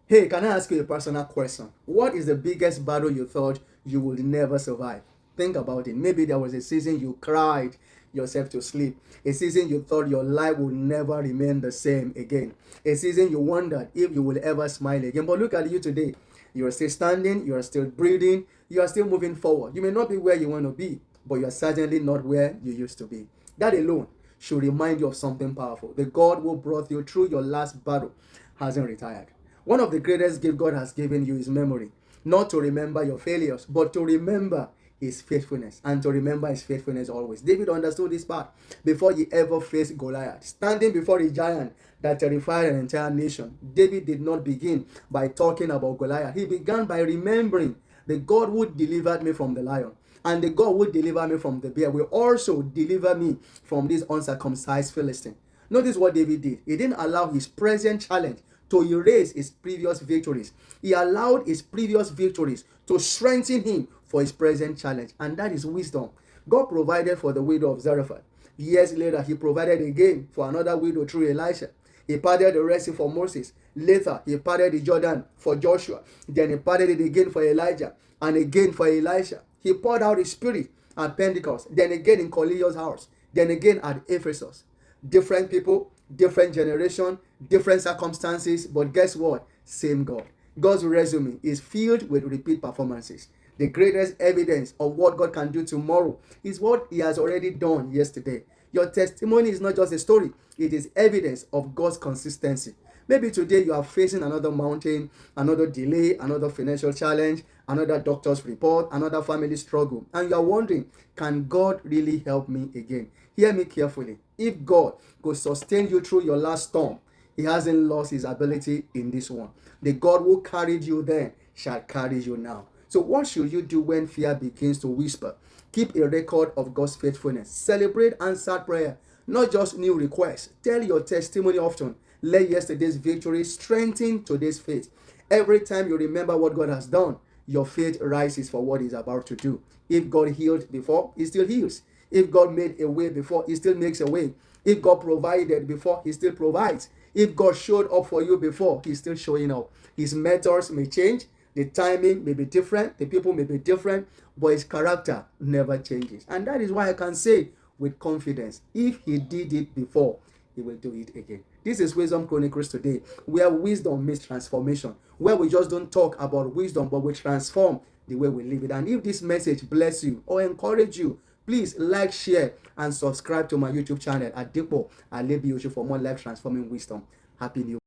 Hey, can I ask you a personal question? What is the biggest battle you thought you would never survive? Think about it. Maybe there was a season you cried yourself to sleep, a season you thought your life would never remain the same again, a season you wondered if you will ever smile again. But look at you today. You are still standing, you are still breathing, you are still moving forward. You may not be where you want to be, but you are certainly not where you used to be. That alone should remind you of something powerful. The God who brought you through your last battle hasn't retired. One of the greatest gifts God has given you is memory. Not to remember your failures, but to remember his faithfulness and to remember his faithfulness always. David understood this part before he ever faced Goliath. Standing before a giant that terrified an entire nation, David did not begin by talking about Goliath. He began by remembering the God who delivered me from the lion and the God who delivered me from the bear will also deliver me from this uncircumcised Philistine. Notice what David did. He didn't allow his present challenge to erase his previous victories. He allowed his previous victories to strengthen him for his present challenge. And that is wisdom. God provided for the widow of Zarephath. Years later, he provided again for another widow through Elisha. He parted the Red Sea for Moses. Later, he parted the Jordan for Joshua. Then he parted it again for Elijah and again for Elisha. He poured out his spirit at Pentecost, then again in Cornelius' house, then again at Ephesus. Different people, different generation, different circumstances, but guess what? Same God. God's resume is filled with repeat performances. The greatest evidence of what God can do tomorrow is what he has already done yesterday. Your testimony is not just a story, it is evidence of God's consistency. Maybe today you are facing another mountain, another delay, another financial challenge, another doctor's report, another family struggle, and you are wondering, can God really help me again? Hear me carefully. If God could sustain you through your last storm, he hasn't lost his ability in this one. The God who carried you then shall carry you now. So what should you do when fear begins to whisper? Keep a record of God's faithfulness. Celebrate answered prayer, not just new requests. Tell your testimony often. Let yesterday's victory strengthen today's faith. Every time you remember what God has done, your faith rises for what he's about to do. If God healed before, he still heals. If God made a way before, he still makes a way. If God provided before, he still provides. If God showed up for you before, he's still showing up. His methods may change, the timing may be different, the people may be different, but his character never changes. And that is why I can say with confidence, if he did it before, he will do it again. This is Wisdom Chronicles today, where wisdom means transformation, where we just don't talk about wisdom, but we transform the way we live it. And if this message bless you or encourage you, please like, share, and subscribe to my YouTube channel at Dipo Alebi for more life transforming wisdom. Happy New Year.